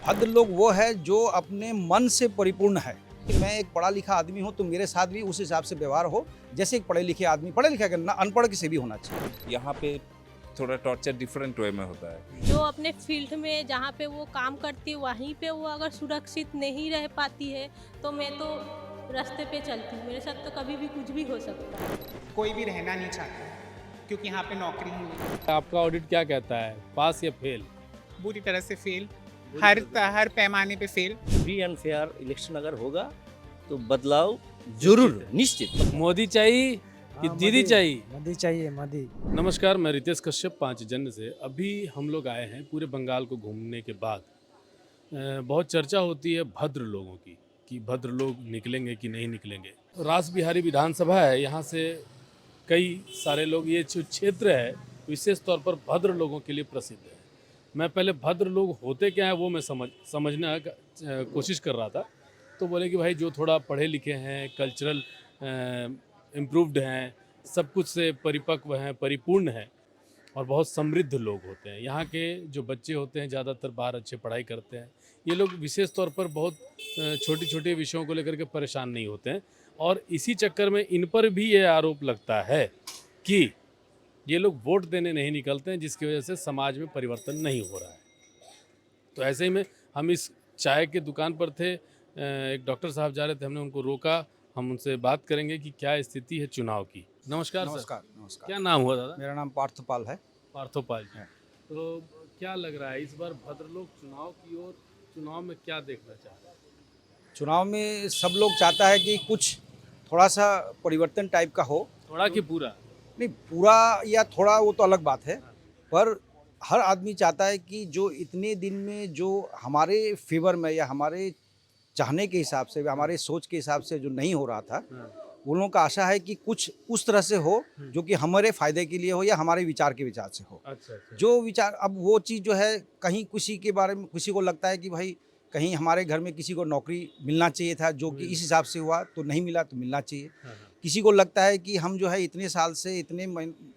भद्र लोग वो है जो अपने मन से परिपूर्ण है कि मैं एक पढ़ा लिखा आदमी हूँ तो मेरे साथ भी उस हिसाब से व्यवहार हो जैसे एक पढ़े लिखे आदमी, पढ़े लिखा करना अनपढ़ किसी भी होना चाहिए। यहाँ पे थोड़ा टॉर्चर डिफरेंट वे में होता है। जो अपने फील्ड में जहाँ पे वो काम करती है वहीं पे वो अगर सुरक्षित नहीं रह पाती है तो मैं तो रास्ते पे चलती हूँ। मेरे साथ तो कभी भी कुछ भी हो सकता है। कोई भी रहना नहीं चाहता क्योंकि यहाँ पे नौकरी ही नहीं है। आपका ऑडिट क्या कहता है, पास या फेल? बुरी तरह से फेल, हर पैमाने पे fail. Free and fair election अगर होगा तो बदलाव जरूर निश्चित। मोदी चाहिए कि दीदी चाहिए? मोदी चाहिए, मोदी। नमस्कार, मैं रितेश कश्यप पांचजन्य से। अभी हम लोग आए हैं पूरे बंगाल को घूमने के बाद। बहुत चर्चा होती है भद्र लोगों की कि भद्र लोग निकलेंगे कि नहीं निकलेंगे। रास बिहारी विधानसभा है, यहाँ से कई सारे लोग, ये जो क्षेत्र है विशेष तौर पर भद्र लोगों के लिए प्रसिद्ध है। मैं पहले भद्र लोग होते क्या हैं वो मैं समझने का कोशिश कर रहा था, तो बोले कि भाई जो थोड़ा पढ़े लिखे हैं, कल्चरल इम्प्रूव्ड हैं, सब कुछ से परिपक्व हैं, परिपूर्ण हैं और बहुत समृद्ध लोग होते हैं। यहाँ के जो बच्चे होते हैं ज़्यादातर बाहर अच्छे पढ़ाई करते हैं। ये लोग विशेष तौर पर बहुत छोटे छोटे विषयों को लेकर के परेशान नहीं होते हैं और इसी चक्कर में इन पर भी ये आरोप लगता है कि ये लोग वोट देने नहीं निकलते हैं, जिसकी वजह से समाज में परिवर्तन नहीं हो रहा है। तो ऐसे ही में हम इस चाय के दुकान पर थे, एक डॉक्टर साहब जा रहे थे, हमने उनको रोका। हम उनसे बात करेंगे कि क्या स्थिति है चुनाव की। नमस्कार सर। नमस्कार। क्या नाम हुआ दादा? मेरा नाम पार्थपाल है। पार्थोपाल जी। है। तो क्या लग रहा है इस बार भद्र लोग चुनाव की ओर, चुनाव में क्या देखना चाह रहे हैं? चुनाव में सब लोग चाहता है कि कुछ थोड़ा सा परिवर्तन टाइप का हो। थोड़ा कि पूरा? नहीं, पूरा या थोड़ा वो तो अलग बात है, पर हर आदमी चाहता है कि जो इतने दिन में जो हमारे फेवर में या हमारे चाहने के हिसाब से, हमारे सोच के हिसाब से जो नहीं हो रहा था, उन लोगों का आशा है कि कुछ उस तरह से हो जो कि हमारे फायदे के लिए हो या हमारे विचार के विचार से हो। अच्छा। जो विचार, अब वो चीज़ जो है कहीं किसी के बारे में किसी को लगता है कि भाई कहीं हमारे घर में किसी को नौकरी मिलना चाहिए था जो कि इस हिसाब से हुआ, तो नहीं मिला तो मिलना चाहिए। किसी को लगता है कि हम जो है इतने साल से, इतने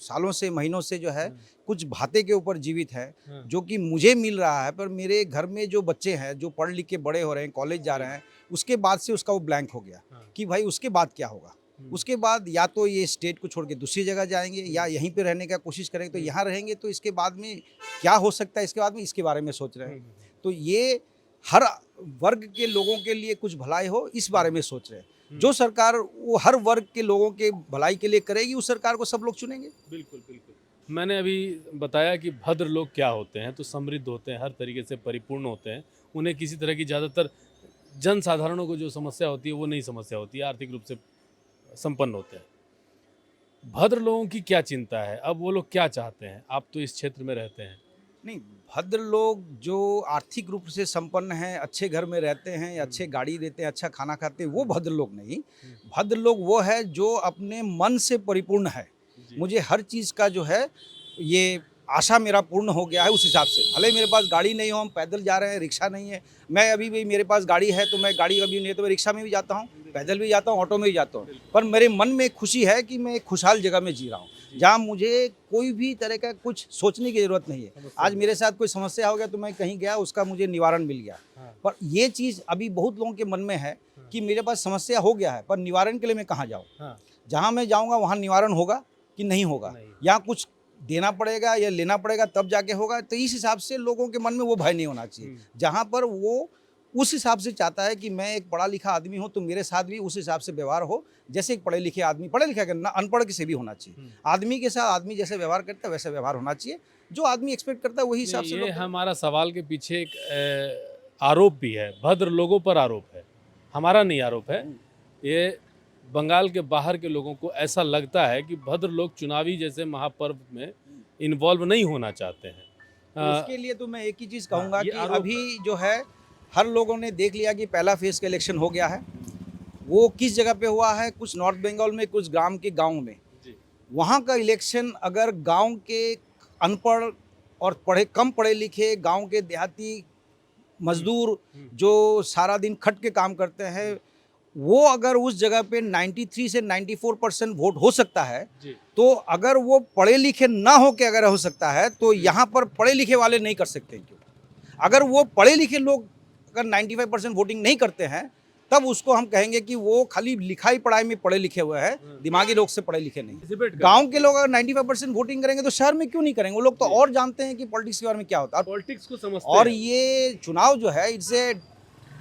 सालों से, महीनों से जो है कुछ भाते के ऊपर जीवित है जो कि मुझे मिल रहा है, पर मेरे घर में जो बच्चे हैं जो पढ़ लिख के बड़े हो रहे हैं, कॉलेज जा रहे हैं, उसके बाद से उसका वो ब्लैंक हो गया कि भाई उसके बाद क्या होगा। उसके बाद या तो ये स्टेट को छोड़ के दूसरी जगह जाएंगे या यहीं पे रहने का कोशिश करेंगे, तो यहाँ रहेंगे तो इसके बाद में क्या हो सकता है, इसके बाद में इसके बारे में सोच रहे हैं। तो ये हर वर्ग के लोगों के लिए कुछ भलाई हो इस बारे में सोच रहे हैं। जो सरकार वो हर वर्ग के लोगों के भलाई के लिए करेगी, उस सरकार को सब लोग चुनेंगे। बिल्कुल। मैंने अभी बताया कि भद्र लोग क्या होते हैं, तो समृद्ध होते हैं, हर तरीके से परिपूर्ण होते हैं। उन्हें किसी तरह की ज़्यादातर जन साधारणों को जो समस्या होती है वो नहीं समस्या होती है, आर्थिक रूप से संपन्न होते हैं। भद्र लोगों की क्या चिंता है, अब वो लोग क्या चाहते हैं? आप तो इस क्षेत्र में रहते हैं। नहीं, भद्र लोग जो आर्थिक रूप से संपन्न हैं, अच्छे घर में रहते हैं, अच्छे गाड़ी देते हैं, अच्छा खाना खाते हैं, वो भद्र लोग नहीं। भद्र लोग वो है जो अपने मन से परिपूर्ण है। मुझे हर चीज़ का जो है ये आशा मेरा पूर्ण हो गया है उस हिसाब से। भले मेरे पास गाड़ी नहीं हो, हम पैदल जा रहे हैं, रिक्शा नहीं है, मैं अभी भी मेरे पास गाड़ी है तो मैं गाड़ी अभी नहीं है तो मैं रिक्शा में भी जाता हूँ, पैदल भी जाता हूँ, ऑटो में भी जाता हूँ, पर मेरे मन में खुशी है कि मैं एक खुशहाल जगह में जी रहा हूँ जहाँ मुझे कोई भी तरह का कुछ सोचने की ज़रूरत नहीं है। आज मेरे साथ कोई समस्या हो गया तो मैं कहीं गया, उसका मुझे निवारण मिल गया। पर ये चीज़ अभी बहुत लोगों के मन में है कि मेरे पास समस्या हो गया है पर निवारण के लिए मैं कहाँ जाऊँ। जहाँ मैं जाऊँगा वहाँ निवारण होगा कि नहीं होगा, या कुछ देना पड़ेगा या लेना पड़ेगा तब जाके होगा। तो इस हिसाब से लोगों के मन में वो भय नहीं होना चाहिए। जहाँ पर वो उस हिसाब से चाहता है कि मैं एक पढ़ा लिखा आदमी हूँ तो मेरे साथ भी उस हिसाब से व्यवहार हो जैसे एक पढ़े लिखे आदमी, पढ़े लिखा करना अनपढ़ किसी भी होना चाहिए। आदमी के साथ आदमी जैसे व्यवहार करता है वैसे व्यवहार होना चाहिए। जो आदमी एक्सपेक्ट करता है वही हिसाब से। ये हमारा सवाल के पीछे एक आरोप भी है, भद्र लोगों पर आरोप है, हमारा नहीं आरोप है। ये बंगाल के बाहर के लोगों को ऐसा लगता है कि भद्र लोग चुनावी जैसे महापर्व में इन्वॉल्व नहीं होना चाहते हैं। उसके लिए तो मैं एक ही चीज़ कहूँगा ये कि आरोप अभी जो है हर लोगों ने देख लिया कि पहला फेज का इलेक्शन हो गया है। वो किस जगह पे हुआ है, कुछ नॉर्थ बंगाल में, कुछ ग्राम के गांव में। वहाँ का इलेक्शन अगर गांव के अनपढ़ और कम पढ़े लिखे गांव के देहाती मजदूर जो सारा दिन खट के काम करते हैं, वो अगर उस जगह पे 93 से 94% वोट हो सकता है, तो अगर वो पढ़े लिखे ना हो के अगर हो सकता है तो यहाँ पर पढ़े लिखे वाले नहीं कर सकते। क्यों? अगर वो पढ़े लिखे लोग अगर 95% वोटिंग नहीं करते हैं तब उसको हम कहेंगे कि वो खाली लिखाई पढ़ाई में पढ़े लिखे हुए हैं, दिमागी लोग से पढ़े लिखे नहीं। गांव के लोग अगर 95% वोटिंग करेंगे तो शहर में क्यों नहीं करेंगे? वो लोग तो और जानते हैं कि पॉलिटिक्स के बारे में क्या होता है। पॉलिटिक्स को समझते और हैं। ये चुनाव जो है इससे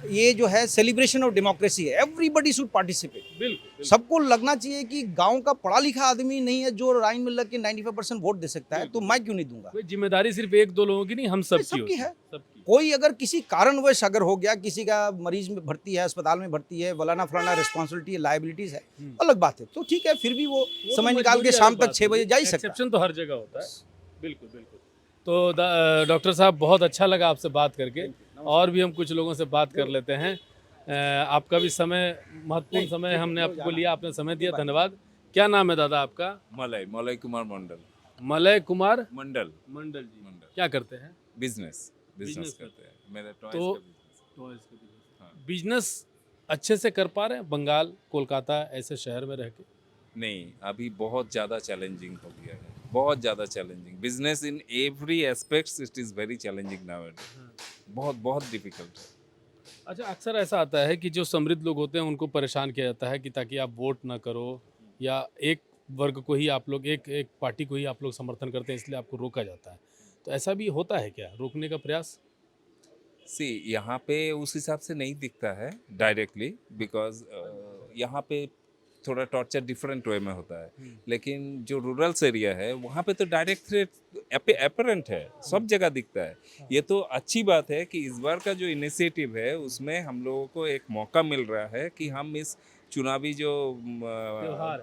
ये जो है सेलिब्रेशन ऑफ डेमोक्रेसी है। Everybody should participate. बिल्कुल सबको लगना चाहिए कि गांव का पढ़ा लिखा आदमी नहीं है जो लाइन में लग के 95% वोट दे सकता है, तो मैं क्यों नहीं दूंगा? कोई जिम्मेदारी सिर्फ एक दो लोगों की नहीं, हम सबकी सबकी है। सबकी। कोई अगर किसी कारणवश अगर हो गया, किसी का मरीज में भर्ती है, अस्पताल में भर्ती है, फलाना फलाना रिस्पॉन्सिबिलिटी है, लाइबिलिटीज है, अलग बात है, तो ठीक है, फिर भी वो समय निकाल के शाम तक 6 बजे जा ही सकता है। एक्सेप्शन तो हर जगह होता है। बिल्कुल बिल्कुल। तो डॉक्टर साहब, बहुत अच्छा लगा आपसे बात करके, और भी हम कुछ लोगों से बात कर लेते हैं। आपका भी समय, महत्वपूर्ण समय हमने आपको लिया, आपने समय दिया, धन्यवाद। क्या नाम है दादा आपका? मलय कुमार मंडल। मलय कुमार मंडल मंडल जी। मंडल। क्या करते हैं? बिजनेस Business करते हैं। मेरा टॉयज तो- का business है। हाँ। बिजनेस अच्छे से कर पा रहे हैं बंगाल, कोलकाता ऐसे शहर में रह के? नहीं, अभी बहुत ज़्यादा चैलेंजिंग हो गया है, बहुत ज़्यादा challenging. Business in every aspects it is very challenging now. बहुत बहुत डिफिकल्ट है। अच्छा, अक्सर ऐसा आता है कि जो समृद्ध लोग होते हैं उनको परेशान किया जाता है कि ताकि आप वोट ना करो, या एक वर्ग को ही आप लोग, एक पार्टी को ही आप लोग समर्थन करते हैं, इसलिए आपको रोका जाता है। तो ऐसा भी होता है क्या, रोकने का प्रयास? यहाँ पे उस हिसाब से नहीं दिखता है डायरेक्टली, बिकॉज यहाँ पे थोड़ा टॉर्चर डिफरेंट वे में होता है। लेकिन जो रूरल्स एरिया है वहाँ पे तो डायरेक्ट थ्रेट अपरेंट है, सब जगह दिखता है। ये तो अच्छी बात है कि इस बार का जो इनिशिएटिव है उसमें हम लोगों को एक मौका मिल रहा है कि हम इस चुनावी जो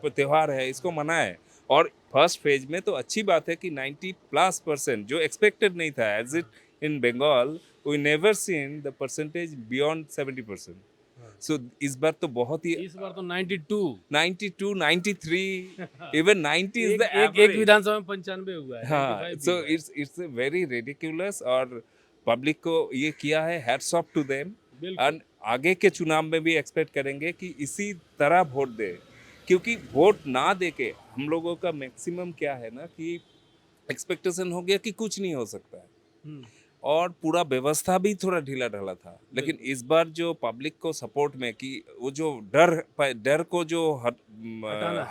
त्यौहार है इसको मनाएं। और फर्स्ट फेज में तो अच्छी बात है कि 90+% जो एक्सपेक्टेड नहीं था, as it in Bengal we never seen the percentage beyond 70%। So इस बार तो बहुत ही, इस बार तो 92 93 इवन 90 इज द एक विधानसभा में 95 हुआ है। हाँ, 95 भी सो हुआ है। It's very ridiculous. और पब्लिक को ये किया है, हैट्स ऑफ टू देम। बिल्कुल। और आगे के चुनाव में भी एक्सपेक्ट करेंगे कि इसी तरह वोट दे, क्योंकि वोट ना दे के हम लोगों का मैक्सिमम क्या है ना कि एक्सपेक्टेशन हो गया कि कुछ नहीं हो सकता है, हम्म। और पूरा व्यवस्था भी थोड़ा ढीला ढाला था। लेकिन इस बार जो पब्लिक को सपोर्ट में कि वो जो डर को जो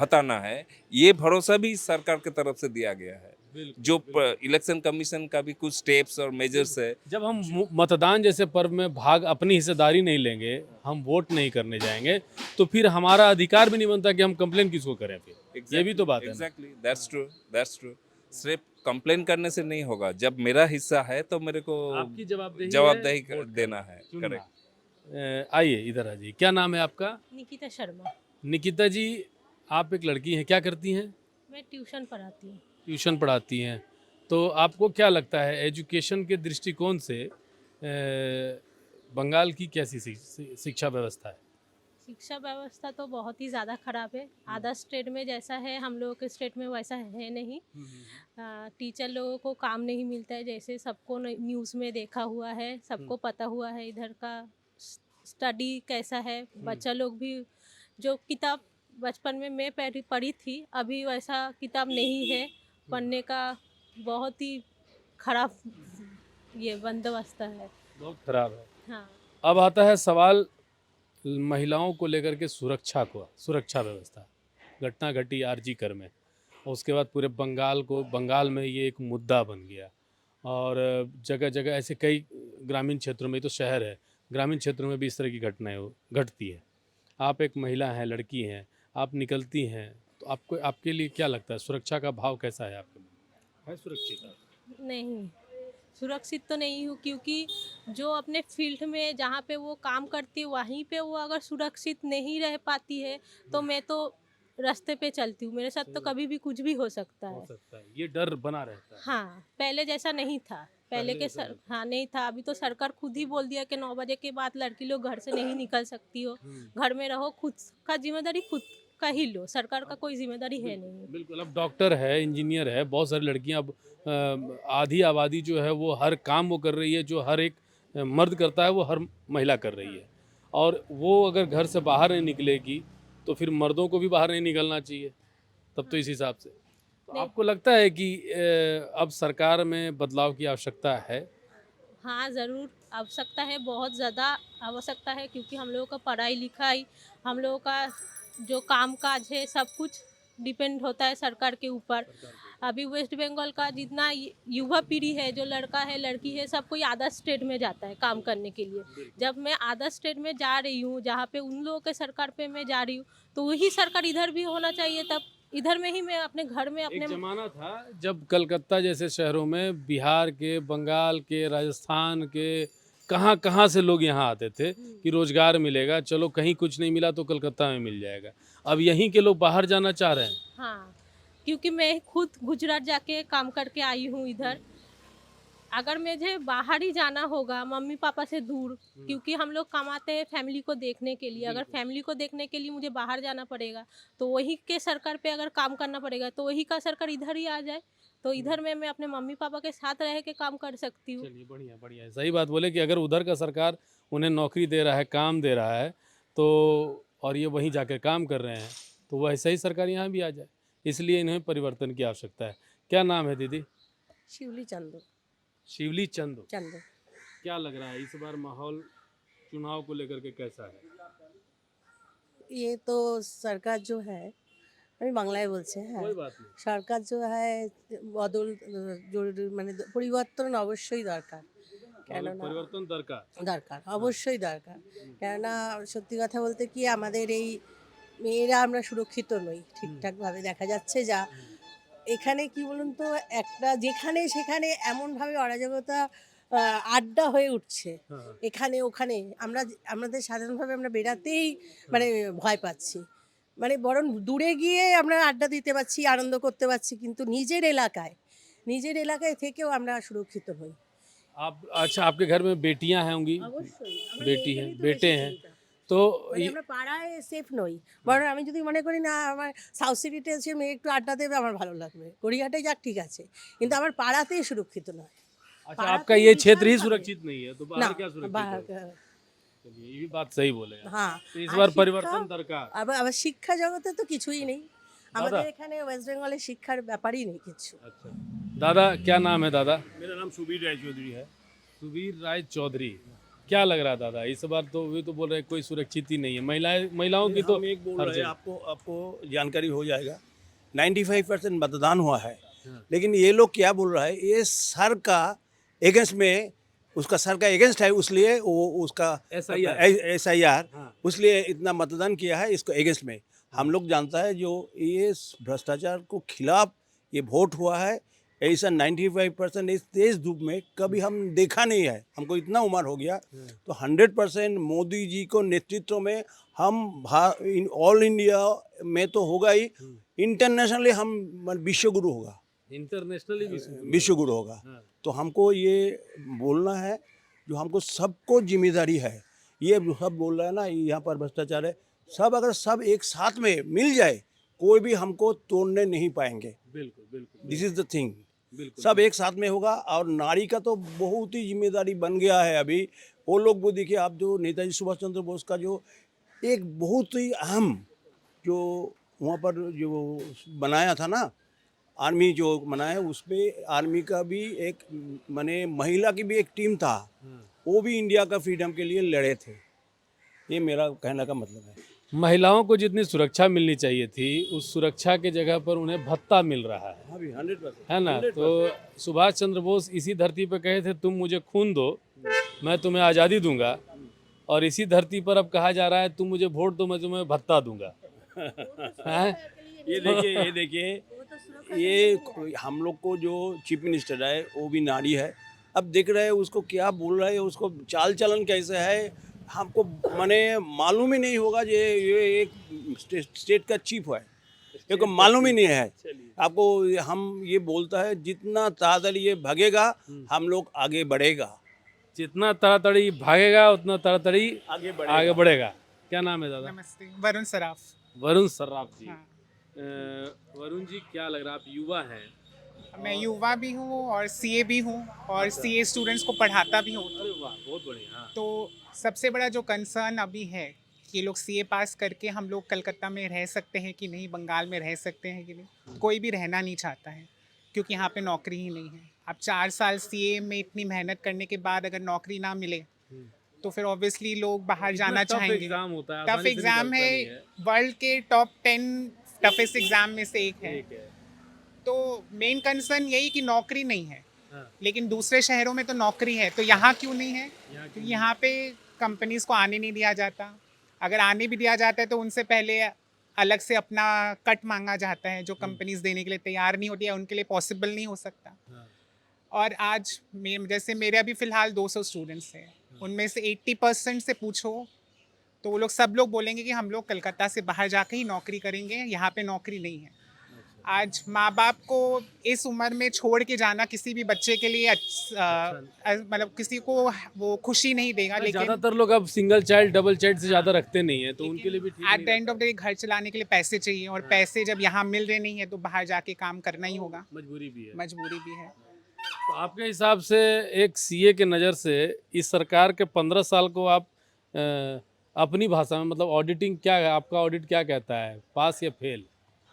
हटाना है, ये भरोसा भी सरकार की तरफ से दिया गया है। बिल्कुल, जो इलेक्शन कमीशन का भी कुछ स्टेप्स और मेजर्स है। जब हम मतदान जैसे पर्व में भाग अपनी हिस्सेदारी नहीं लेंगे, हम वोट नहीं करने जाएंगे, तो फिर हमारा अधिकार भी नहीं बनता कि हम कंप्लेन किसको करें फिर। ये भी तो बात है ना। Exactly, that's true. सिर्फ कंप्लेन करने से नहीं होगा, जब मेरा हिस्सा है तो मेरे को आपकी जवाबदेही जवाबदेही देना है। चुनना। करेक्ट। आइए इधर आ जाइए। क्या नाम है आपका? निकिता शर्मा। निकिता जी, आप एक लड़की हैं, क्या करती हैं? मैं ट्यूशन पढ़ाती हूँ। ट्यूशन पढ़ाती हैं। तो आपको क्या लगता है एजुकेशन के दृष्टिकोण से बंगाल की कैसी शिक्षा व्यवस्था है? शिक्षा व्यवस्था तो बहुत ही ज़्यादा खराब है। आधा स्टेट में जैसा है हम लोगों के स्टेट में वैसा है नहीं। टीचर लोगों को काम नहीं मिलता है, जैसे सबको न्यूज़ में देखा हुआ है, सबको पता हुआ है इधर का स्टडी कैसा है। बच्चा लोग भी जो किताब बचपन में मैं पढ़ी थी, अभी वैसा किताब नहीं है पढ़ने का। बहुत ही खराब ये बंदोबस्त है। बहुत खराब है। हाँ। अब आता है सवाल महिलाओं को लेकर के सुरक्षा व्यवस्था। घटना घटी आरजी कर में, और उसके बाद पूरे बंगाल में ये एक मुद्दा बन गया। और जगह जगह ऐसे कई ग्रामीण क्षेत्रों में, तो शहर है, ग्रामीण क्षेत्रों में भी इस तरह की घटनाएं घटती है। आप एक महिला हैं, लड़की हैं, आप निकलती हैं, तो आपके लिए क्या लगता है, सुरक्षा का भाव कैसा है आपके मन में? है सुरक्षित? नहीं, सुरक्षित तो नहीं हूँ, क्योंकि जो अपने फील्ड में जहाँ पे वो काम करती है वहीं पे वो अगर सुरक्षित नहीं रह पाती है तो मैं तो रास्ते पे चलती हूँ। मेरे साथ तो कभी भी कुछ भी हो सकता हो है। सकता है, ये डर बना रहता है। हाँ, पहले जैसा नहीं था। पहले के हाँ नहीं था। अभी तो सरकार खुद ही बोल दिया कि 9 बजे के बाद लड़की लोग घर से नहीं निकल सकती हो, घर में रहो, खुद का जिम्मेदारी खुद का ही लो, सरकार का कोई जिम्मेदारी है नहीं। बिल्कुल। अब डॉक्टर है, इंजीनियर है, बहुत सारी लड़कियां, अब आधी आबादी जो है वो हर काम वो कर रही है, जो हर एक मर्द करता है वो हर महिला कर रही है। और वो अगर घर से बाहर नहीं निकलेगी तो फिर मर्दों को भी बाहर नहीं निकलना चाहिए, तब तो इस हिसाब से। तो आपको लगता है कि अब सरकार में बदलाव की आवश्यकता है? हाँ ज़रूर आवश्यकता है, बहुत ज़्यादा आवश्यकता है, क्योंकि हम लोगों का पढ़ाई लिखाई, हम लोगों का जो काम काज है, सब कुछ डिपेंड होता है सरकार के ऊपर। अभी वेस्ट बंगाल का जितना युवा पीढ़ी है, जो लड़का है लड़की है, सब कोई अदर स्टेट में जाता है काम करने के लिए। जब मैं अदर स्टेट में जा रही हूँ, जहाँ पे उन लोगों के सरकार पे मैं जा रही हूँ, तो वही सरकार इधर भी होना चाहिए। तब इधर में ही मैं अपने घर में एक अपने जमाना था जब कलकत्ता जैसे शहरों में बिहार के, बंगाल के, राजस्थान के, कहाँ कहाँ से लोग यहाँ आते थे कि रोजगार मिलेगा, चलो कहीं कुछ नहीं मिला तो कलकत्ता में मिल जाएगा। अब यहीं के लोग बाहर जाना चाह रहे हैं। हाँ, क्योंकि मैं खुद गुजरात जाके काम करके आई हूँ इधर। अगर मुझे बाहर ही जाना होगा मम्मी पापा से दूर, क्योंकि हम लोग कमाते हैं फैमिली को देखने के लिए, अगर फैमिली को देखने के लिए मुझे बाहर जाना पड़ेगा, तो वही के सरकार पे अगर काम करना पड़ेगा, तो वही का सरकार इधर ही आ जाए, तो इधर में मैं अपने मम्मी पापा के साथ रह के काम कर सकती हूँ। चलिए बढ़िया बढ़िया है। सही बात बोले कि अगर उधर का सरकार उन्हें नौकरी दे रहा है, काम दे रहा है, तो और ये वहीं जाकर काम कर रहे हैं, तो वैसे ही सरकार यहाँ भी आ जाए। इसलिए इन्हें परिवर्तन की आवश्यकता है। क्या नाम है दीदी? शिवली चंदू शिवली चंद। चंदू क्या लग रहा है इस बार माहौल चुनाव को लेकर के कैसा है? ये तो सरकार जो है, আমি বাংলায় বলছি, হ্যাঁ, कोई बात नहीं। সরকার जो है বদল জরুরি, মানে পরিবর্তন অবশ্যই দরকার, কেননা পরিবর্তন দরকার। দরকার, অবশ্যই দরকার। কেননা সত্যি কথা বলতে কি, আমাদের এই মেয়েরা আমরা সুরক্ষিত নই ঠিকঠাকভাবে, দেখা যাচ্ছে যা এখানে কি বলুন তো, একটা যেখানে সেখানে এমনভাবে অরাজকতা আড্ডা হয়ে উঠছে, হ্যাঁ। এখানে ওখানে আমাদের সাধারণভাবে আমরা বেরাতেই মানে ভয় পাচ্ছি, মানে বরং দূরে গিয়ে আমরা আড্ডা দিতে পারছি, আনন্দ করতে পারছি, কিন্তু নিজের এলাকায় থেকেও আমরা সুরক্ষিত নই। आप अच्छा, आपके घर में बेटियां हैं होंगी? অবশ্যই बेटी हैं, बेटे हैं, तो মানে ये আমরা পাড়ায় সেফ নই, বরং আমি যদি মনে করি না আমার সাউথ সিটিতে এসে মেয়ে একটু আড্ডা দেবে আমার ভালো লাগবে, গড়িয়াহাটে যাক ঠিক আছে, কিন্তু আমার পাড়াতেই সুরক্ষিত নয়। अच्छा, पारा आपका तो ये विशाल क्षेत्र ही भाग है। सुरक्षित नहीं है, तो না बाहर क्या सुरक्षित বাহার है? चलिए, ये भी बात सही बोले आप। হ্যাঁ, तो इस আর बार শিক্ষা- परिवर्तन दरकार। আবার শিক্ষা জগতে তো কিছুই নেই, আমাদের দাদা। এখানে ওয়েস্ট বেঙ্গলে শিক্ষার ব্যাপারই নেই কিছু। अच्छा, दादा क्या नाम है दादा? मेरा नाम सुबीर राय चौधरी है। सुबीर राय चौधरी। क्या लग रहा है दादा इस बार? तो वे तो बोल रहे हैं कोई सुरक्षित ही नहीं है, महिलाओं की तो हम एक बोल हर रहे हैं, जगह। आपको जानकारी हो जाएगा। 95% मतदान हुआ है, हाँ। लेकिन ये लोग क्या बोल रहा है, ये सर का एगेंस्ट में, उसका सर का एगेंस्ट है, इसलिए वो उसका SIR। SIR हाँ। इसलिए इतना मतदान किया है इसको एगेंस्ट में। हम लोग जानता है जो ये भ्रष्टाचार को खिलाफ ये वोट हुआ है, ऐसा 95% इस तेज धूप में कभी हम देखा नहीं है। हमको इतना उम्र हो गया, तो 100% मोदी जी को नेतृत्व में हम ऑल इंडिया में तो होगा ही, इंटरनेशनली हम विश्व गुरु होगा, इंटरनेशनली विश्व गुरु होगा। हाँ। तो हमको ये बोलना है, जो हमको सबको जिम्मेदारी है। ये सब बोल रहा है ना यहाँ पर भ्रष्टाचार है, सब अगर सब एक साथ में मिल जाए, कोई भी हमको तोड़ने नहीं पाएंगे। बिल्कुल बिल्कुल दिस इज द थिंग। बिल्कुल सब एक साथ में होगा। और नारी का तो बहुत ही जिम्मेदारी बन गया है अभी। वो लोग वो देखिए, आप जो नेताजी सुभाष चंद्र बोस का जो एक बहुत ही अहम जो वहाँ पर जो बनाया था ना, आर्मी जो बनाया, उसमें आर्मी का भी एक माने महिला की भी एक टीम था, वो भी इंडिया का फ्रीडम के लिए लड़े थे। ये मेरा कहने का मतलब है। महिलाओं को जितनी सुरक्षा मिलनी चाहिए थी, उस सुरक्षा के जगह पर उन्हें भत्ता मिल रहा है। हाँ भी 100%, है ना? 100%। तो सुभाष चंद्र बोस इसी धरती पर कहे थे, तुम मुझे खून दो, मैं तुम्हें आज़ादी दूंगा, और इसी धरती पर अब कहा जा रहा है, तुम मुझे वोट दो, मैं तुम्हें भत्ता दूंगा। हैं? ये देखिए, ये हम लोग को जो चीफ मिनिस्टर है वो भी नारी है। अब देख रहे हैं उसको क्या बोल रहा है, उसको चाल चलन कैसे है, हमको माने मालूम ही नहीं होगा। ये एक स्टेट का चीफ है, ये को मालूम ही नहीं है आपको। हम ये बोलता है, जितना ताड़ाताड़ी ये भागेगा हम लोग आगे बढ़ेगा, जितना ताड़ाताड़ी भागेगा उतना ताड़ाताड़ी आगे बढ़ेगा। क्या नाम है दादा? नमस्ते, वरुण सराफ। वरुण सर्राफ जी। हाँ। वरुण जी, क्या लग रहा है, आप युवा हैं? मैं युवा भी हूँ और सीए भी हूँ, और सीए स्टूडेंट्स को पढ़ाता भी हूँ। अरे वाह, बहुत बढ़िया। हाँ। तो सबसे बड़ा जो कंसर्न अभी है कि ये लोग सीए पास करके हम लोग कलकत्ता में रह सकते हैं कि नहीं, बंगाल में रह सकते हैं कि नहीं। कोई भी रहना नहीं चाहता है, क्योंकि यहाँ पे नौकरी ही नहीं है। अब 4 साल सीए में इतनी मेहनत करने के बाद अगर नौकरी ना मिले तो फिर ऑब्वियसली लोग बाहर जाना चाहेंगे। एग्जाम होता है, टफ आसानी से एग्जाम निकलता है, नहीं है। वर्ल्ड के टॉप 10 टफेस्ट एग्जाम में से एक है। ठीक है। तो मेन कंसर्न यही कि नौकरी नहीं है, हाँ, लेकिन दूसरे शहरों में तो नौकरी है, तो यहाँ क्यों नहीं है? यहाँ क्योंकि यहाँ पे कंपनीज को आने नहीं दिया जाता। अगर आने भी दिया जाता है तो उनसे पहले अलग से अपना कट मांगा जाता है, जो कंपनीज देने के लिए तैयार नहीं होती है, उनके लिए पॉसिबल नहीं हो सकता। हाँ, और आज जैसे मेरे अभी फ़िलहाल 200 स्टूडेंट्स हैं, उनमें से 80% से पूछो तो वो लोग सब लोग बोलेंगे कि हम लोग कलकत्ता से बाहर जाकर ही नौकरी करेंगे, यहाँ पे नौकरी नहीं है। आज माँ बाप को इस उम्र में छोड़ के जाना किसी भी बच्चे के लिए मतलब किसी को वो खुशी नहीं देगा। लेकिन ज्यादातर लोग अब सिंगल चाइल्ड डबल चाइल्ड से ज्यादा रखते नहीं है, तो उनके लिए भी ठीक at the end of the day घर चलाने के लिए पैसे चाहिए, और पैसे जब यहाँ मिल रहे नहीं है तो बाहर जाके काम करना ही होगा, मजबूरी भी है। मजबूरी भी है। तो आपके हिसाब से एक सीए के नज़र से इस सरकार के 15 साल को आप अपनी भाषा में मतलब ऑडिटिंग क्या है, आपका ऑडिट क्या कहता है, पास या फेल?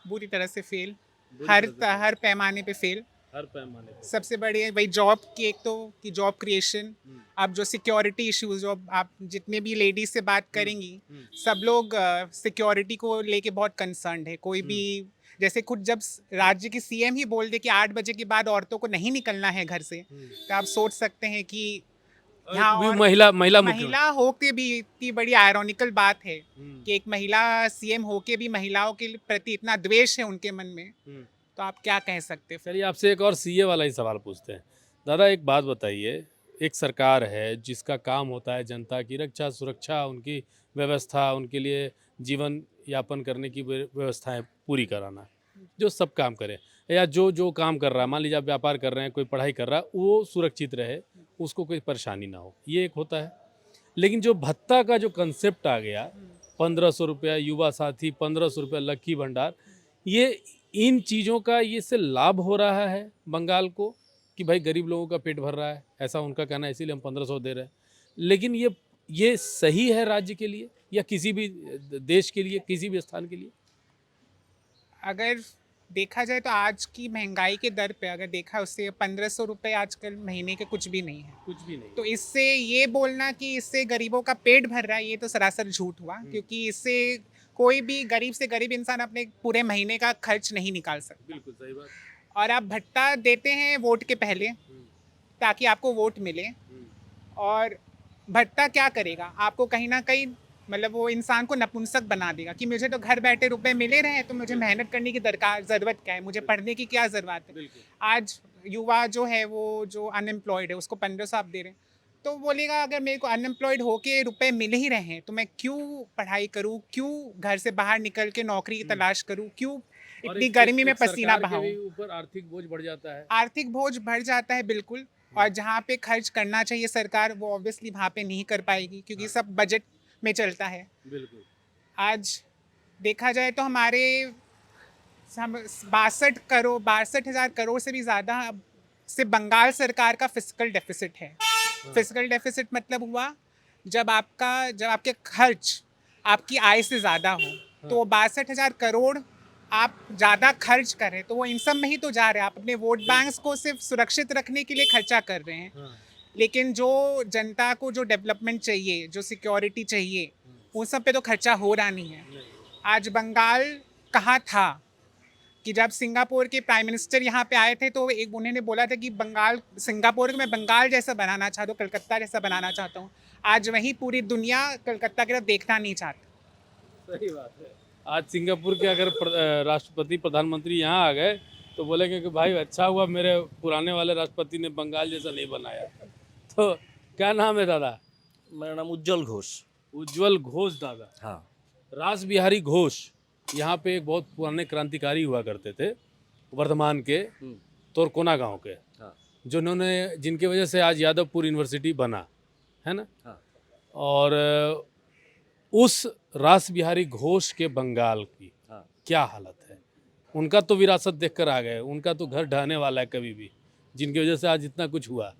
बुरी तरह से फेल, बुरी हर तरह से हर पैमाने पे फेल। हर पैमाने पे। सबसे बड़ी है भाई जॉब की, एक तो कि जॉब क्रिएशन, अब जो सिक्योरिटी इश्यूज, जो आप जितने भी लेडीज से बात करेंगी सब लोग सिक्योरिटी को लेके बहुत कंसर्न्ड है। कोई भी जैसे खुद जब राज्य की सीएम ही बोल दे कि 8 बजे के बाद औरतों को नहीं निकलना है घर से, तो आप सोच सकते हैं कि यहाँ भी और महिला महिला होके भी इतनी बड़ी आयरॉनिकल बात है मुख्यमंत्री। कि एक महिला सीएम होके भी महिलाओं के प्रति इतना द्वेष है उनके मन में, तो आप क्या कह सकते हैं फिर? चलिए आपसे एक और सीए वाला ही सवाल पूछते हैं। दादा एक बात बताइए, एक सरकार है जिसका काम होता है जनता की रक्षा सुरक्षा, उनकी व्यवस्था, उनके लिए जीवन यापन करने की व्यवस्थाएं पूरी कराना, जो सब काम करे या जो जो काम कर रहा है, मान लीजिए आप व्यापार कर रहे हैं, कोई पढ़ाई कर रहा है, वो सुरक्षित रहे, उसको कोई परेशानी ना हो, ये एक होता है। लेकिन जो भत्ता का जो कंसेप्ट आ गया, 1500 रुपया युवा साथी, 1500 रुपया लक्की भंडार, ये इन चीज़ों का ये से लाभ हो रहा है बंगाल को कि भाई गरीब लोगों का पेट भर रहा है, ऐसा उनका कहना है, इसीलिए हम 1500 दे रहे हैं। लेकिन ये सही है राज्य के लिए या किसी भी देश के लिए, किसी भी स्थान के लिए? अगर देखा जाए तो आज की महंगाई के दर पे अगर देखा उससे 1500 रुपये आजकल महीने के कुछ भी नहीं है। कुछ भी नहीं। तो इससे ये बोलना कि इससे गरीबों का पेट भर रहा है, ये तो सरासर झूठ हुआ, क्योंकि इससे कोई भी गरीब से गरीब इंसान अपने पूरे महीने का खर्च नहीं निकाल सकता। बिल्कुल सही बात। और आप भत्ता देते हैं वोट के पहले ताकि आपको वोट मिले, और भत्ता क्या करेगा? आपको कहीं ना कहीं मतलब वो इंसान को नपुंसक बना देगा कि मुझे तो घर बैठे रुपए मिले रहे हैं, तो मुझे मेहनत करने की ज़रूरत क्या है, मुझे पढ़ने की क्या ज़रूरत है। आज युवा जो है वो जो अनएम्प्लॉयड है उसको 1500 आप दे रहे हैं, तो बोलेगा अगर मेरे को अनएम्प्लॉयड होके रुपए मिल ही रहे हैं तो मैं क्यों पढ़ाई करूँ, क्यों घर से बाहर निकल के नौकरी की तलाश करूँ, क्यों इतनी गर्मी में पसीना बहाऊं। ऊपर आर्थिक बोझ बढ़ जाता है। आर्थिक बोझ बढ़ जाता है बिल्कुल, और जहाँ पे खर्च करना चाहिए सरकार वो ऑब्वियसली वहाँ पे नहीं कर पाएगी, क्योंकि सब बजट में चलता है। बिल्कुल। आज देखा जाए तो हमारे 62,000 करोड़ से भी ज़्यादा से बंगाल सरकार का फिस्कल डेफिसिट है। फिस्कल डेफिसिट मतलब हुआ जब आपके खर्च आपकी आय से ज़्यादा हो, तो 62,000 करोड़ आप ज़्यादा खर्च करें तो वो इन सब में ही तो जा रहे हैं। आप अपने वोट बैंक्स को सिर्फ सुरक्षित रखने के लिए खर्चा कर रहे हैं, लेकिन जो जनता को जो डेवलपमेंट चाहिए, जो सिक्योरिटी चाहिए, उन सब पे तो खर्चा हो रहा नहीं है। आज बंगाल कहाँ था कि जब सिंगापुर के प्राइम मिनिस्टर यहाँ पे आए थे तो एक उन्होंने बोला था कि सिंगापुर को मैं बंगाल जैसा बनाना चाहता हूँ, कलकत्ता जैसा बनाना चाहता हूँ। आज वहीं पूरी दुनिया कलकत्ता की तरफ देखना नहीं चाहता। सही बात है। आज सिंगापुर के अगर राष्ट्रपति प्रधानमंत्री यहाँ आ गए तो बोलेंगे कि भाई अच्छा हुआ मेरे पुराने वाले राष्ट्रपति ने बंगाल जैसा नहीं बनाया। तो क्या नाम है दादा? मेरा नाम उज्जवल घोष। उज्जवल घोष दादा। हाँ। रास बिहारी घोष यहाँ पे एक बहुत पुराने क्रांतिकारी हुआ करते थे, वर्धमान के तोरकोना गांव के, हाँ। जिनकी वजह से आज यादवपुर यूनिवर्सिटी बना है ना। हाँ। और उस रास बिहारी घोष के बंगाल की क्या हालत है? उनका तो विरासत देखकर आ गए, उनका तो घर ढहने वाला है कभी भी, जिनकी वजह से आज इतना कुछ हुआ।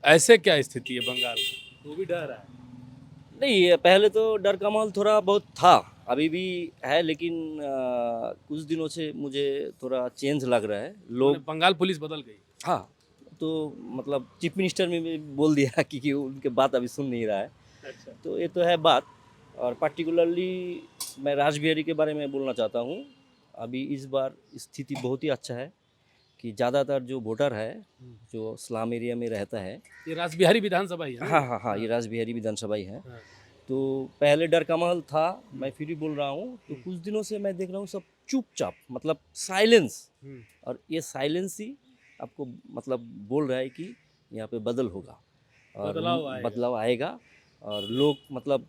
ऐसे क्या स्थिति है बंगाल की? वो भी डर है? नहीं, पहले तो डर का माहौल थोड़ा बहुत था, अभी भी है, लेकिन कुछ दिनों से मुझे थोड़ा चेंज लग रहा है। लोग बंगाल पुलिस बदल गई। हाँ, तो मतलब चीफ मिनिस्टर में भी बोल दिया कि उनके बात अभी सुन नहीं रहा है। अच्छा। तो ये तो है बात। और पर्टिकुलरली मैं रासबिहारी के बारे में बोलना चाहता हूँ। अभी इस बार स्थिति बहुत ही अच्छा है कि ज़्यादातर जो वोटर है जो स्लम एरिया में रहता है, ये रासबिहारी विधानसभा ही है ना? हाँ, ये रासबिहारी विधानसभा ही है। हाँ। तो पहले डर का माहौल था, मैं फिर भी बोल रहा हूँ, तो कुछ दिनों से मैं देख रहा हूँ सब चुपचाप, मतलब साइलेंस। और ये साइलेंस ही आपको मतलब बोल रहा है कि यहाँ पे बदल होगा और बदलाव आएगा और लोग मतलब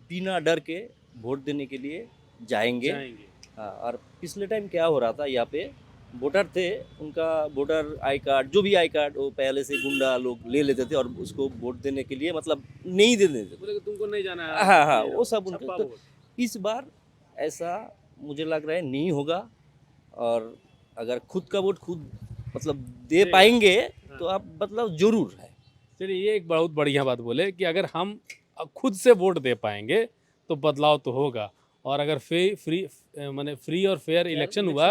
बिना डर के वोट देने के लिए जाएंगे। हाँ, और पिछले टाइम क्या हो रहा था, यहाँ पे वोटर थे, उनका वोटर आई कार्ड, जो भी आई कार्ड, वो पहले से गुंडा लोग ले लेते थे और उसको वोट देने के लिए मतलब नहीं दे देते थे। बोले कि तुमको नहीं जाना है। हाँ, वो सब उनके। छप्पा तो वोट। इस बार ऐसा मुझे लग रहा है नहीं होगा। और अगर खुद का वोट खुद मतलब दे पाएंगे तो आप बदलाव जरूर है। चलिए, ये एक बहुत बढ़िया बात बोले कि अगर हम खुद से वोट दे पाएंगे तो बदलाव तो होगा, और अगर माने फ्री और फेयर इलेक्शन हुआ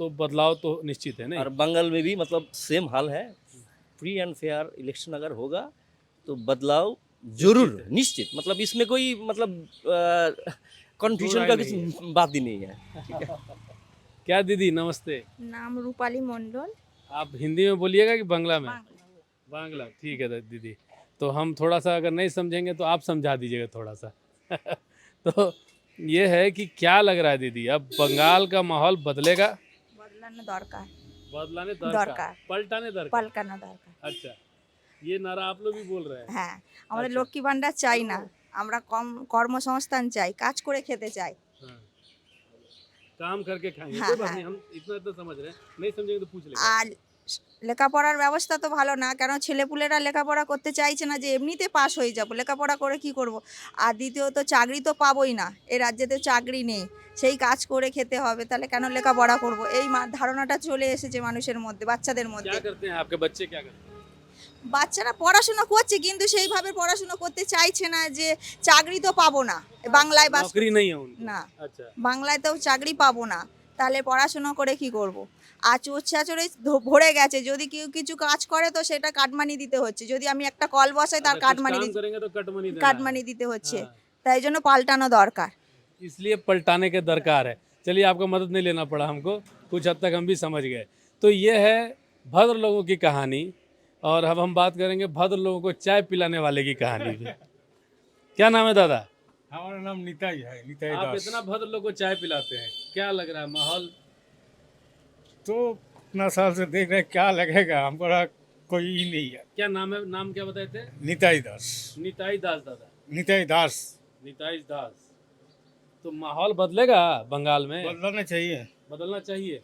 तो बदलाव तो निश्चित है। नहीं, और बंगाल में भी मतलब सेम हाल है। फ्री एंड फेयर इलेक्शन अगर होगा तो बदलाव जरूर निश्चित, मतलब इसमें कोई मतलब कन्फ्यूजन का कुछ बात ही नहीं है। क्या दीदी, नमस्ते। नाम रूपाली मंडल। आप हिंदी में बोलिएगा कि बांग्ला में? बांग्ला। बांग्ला, ठीक है दीदी। तो हम थोड़ा सा अगर नहीं समझेंगे तो आप समझा दीजिएगा थोड़ा सा। तो ये है कि क्या लग रहा है दीदी, अब बंगाल का माहौल बदलेगा? बदलानो दरकार। बदलाने दरकार। पलटाने दरकार। পাল্টানো দরকার। अच्छा, ये नारा आप लोग भी बोल रहे हैं? হ্যাঁ, আমাদের আচ্ছা। লক্ষ্মী ভান্ডার চাই না, আমরা কর্মসংস্থান চাই, কাজ করে খেতে চাই। हाँ। काम करके खाएंगे। हाँ, कोई बात हाँ। नहीं, हम इतना समझ रहे हैं, नहीं समझेंगे तो पूछ लेंगे। আর লেখাপড়ার ব্যবস্থা তো ভালো না, কারণ ছেলেপুলেরা লেখাপড়া করতে চাইছে না, যে এমনিতে পাশ হয়ে যাব, লেখাপড়া করে কি করব। আর দ্বিতীয়ত চাকরি তো পাবোই না, এই রাজ্যেতে চাকরি নেই, সেই কাজ করে খেতে হবে, তাহলে কেন লেখাপড়া করব, এই ধারণাটা চলে এসেছে মানুষের মধ্যে, বাচ্চাদের क्या মধ্যে। करते हैं आपके बच्चे, क्या करते हैं? বাচ্চারা পড়াশোনা করছে কিন্তু সেইভাবে পড়াশোনা করতে চাইছে না, যে চাকরি তো পাবো না বাংলায় বাস नौकरी नहीं है उनको? না, अच्छा। বাংলায় তো চাকরি পাবো না, তাহলে পড়াশোনা করে কি করব। আচর চাচরে ভরে গেছে, যদি কেউ কিছু কাজ করে তো সেটা কাটমানি দিতে হচ্ছে, যদি আমি একটা কল বসাই তার अच्छा, कुछ কাটমানি काम দিতে करेंगे तो कटमनी देना है। কাটমানি দিতে হচ্ছে, हाँ। তাই জন্য পাল্টানো দরকার। इसलिए पलटाने के दरकार है। चलिए, आपका मदद नहीं लेना पड़ा हमको, कुछ हद तक हम भी समझ गए। तो ये है भद्र लोगों की कहानी, और अब हम बात करेंगे भद्र लोगों को चाय पिलाने वाले की कहानी भी। क्या नाम है दादा? हमारा नाम निताई है, निताई आप दास। इतना भद्र लोगों को चाय पिलाते हैं, क्या लग रहा है माहौल? तो इतना साल से देख रहे हैं, क्या लगेगा, हमारा कोई ही नहीं है। क्या नाम है? नाम क्या बताए थे? निताई दास। निताई दास दादा। निताई दास। निताई दास। तो माहौल बदलेगा बंगाल में? बदलना चाहिए। बदलना चाहिए।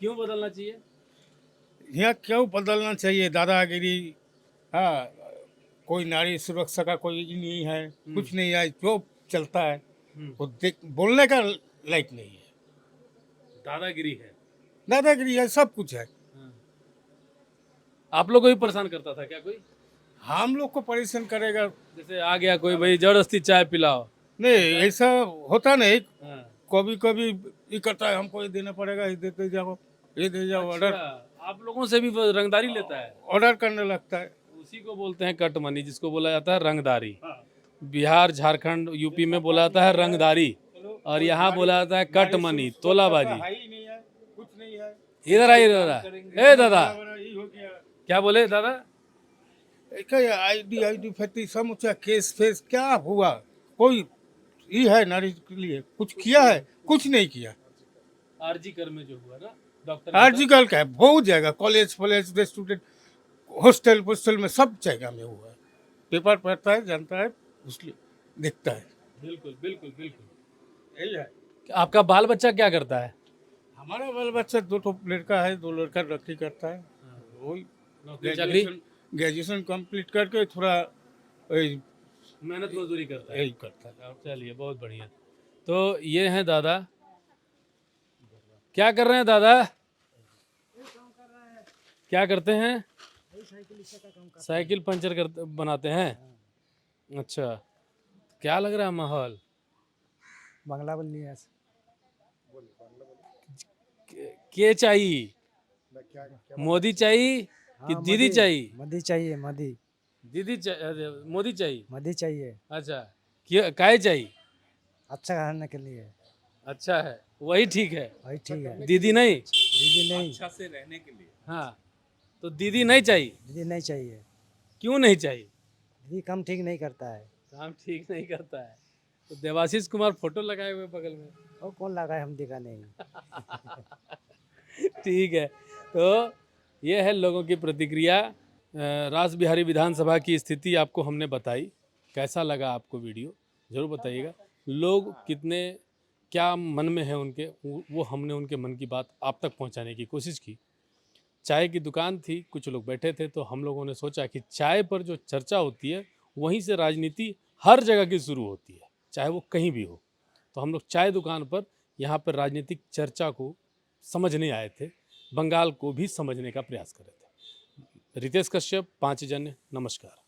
क्यों बदलना चाहिए? यहाँ क्यों बदलना चाहिए? दादागिरी, हाँ, कोई नारी सुरक्षा का कोई ही नहीं है, कुछ नहीं है, जो चलता है वो देख बोलने का लायक नहीं है। दादागिरी है। दादागिरी है, सब कुछ है। आप लोग को भी परेशान करता था क्या कोई? हम लोग को परेशान करेगा? जैसे आ गया कोई, भाई जबरदस्ती चाय पिलाओ। नहीं, ऐसा होता नहीं। हाँ। कभी कभी ये करता है, हमको ये देना पड़ेगा, ये देते जाओ, ये दे जाओ, ऑर्डर। अच्छा, आप लोगों से भी वो रंगदारी लेता है? ऑर्डर करने लगता है। उसी को बोलते हैं कट मनी, जिसको बोला जाता है रंगदारी। बिहार, झारखंड, यूपी में बोला जाता है रंगदारी, और यहाँ बोला जाता है कट मनी, तोलाबाजी। है ही नहीं है, कुछ नहीं है। इधर आइए दादा। ए दादा, यही हो गया। क्या बोले दादा? आईडी फैक्ट्री समूचा केस फेस क्या हुआ? कोई ये है नारी के लिए कुछ किया है? कुछ नहीं किया। आरजी कर में जो हुआ ना, डॉक्टर आर्टिकल का है, बहुत जगह, कॉलेज फॉलेज, स्टूडेंट, हॉस्टल पोस्टल में सब जगह में हुआ है। पेपर पढ़ता है, जानता है, उसलिए देखता है। बिल्कुल बिल्कुल बिल्कुल। यही है। आपका बाल बच्चा क्या करता है? हमारा बाल बच्चा 2 लड़का है, 2 लड़का नौकरी करता है। वही नौकरी चाकरी? ग्रेजुएशन कंप्लीट करके थोड़ा वही मेहनत मजदूरी करता है। यही करता है। चलिए, बहुत बढ़िया। तो ये हैं दादा। क्या कर रहे हैं दादा? क्या करते हैं? साइकिल पंचर करते बनाते हैं। अच्छा, क्या लग रहा है माहौल? बांग्ला बोलनी है। के चाहिए? मोदी चाहिए कि दीदी चाहिए? मोदी चाहिए, मोदी मोदी चाहिए। मोदी चाहिए, अच्छा, क्या काहे चाहिए? अच्छा करने के लिए। अच्छा है, वही ठीक है। वही ठीक है। दीदी नहीं? दीदी नहीं, अच्छा से रहने के लिए। हाँ, तो दीदी नहीं चाहिए? दीदी नहीं चाहिए। क्यों नहीं चाहिए? दीदी काम ठीक नहीं करता है। काम ठीक नहीं करता है। तो देवाशीष कुमार फोटो लगाए हुए बगल में। वो कौन लगाए, हम दिखा नहीं। ठीक है, तो ये है लोगों की प्रतिक्रिया। रास बिहारी विधानसभा की स्थिति आपको हमने बताई। कैसा लगा आपको वीडियो ज़रूर बताइएगा। लोग कितने क्या मन में है उनके, वो हमने उनके मन की बात आप तक पहुंचाने की कोशिश की। चाय की दुकान थी, कुछ लोग बैठे थे, तो हम लोगों ने सोचा कि चाय पर जो चर्चा होती है वहीं से राजनीति हर जगह की शुरू होती है, चाहे वो कहीं भी हो। तो हम लोग चाय दुकान पर यहाँ पर राजनीतिक चर्चा को समझने आए थे, बंगाल को भी समझने का प्रयास कर रहे थे। रितेश कश्यप, 5 जन, नमस्कार।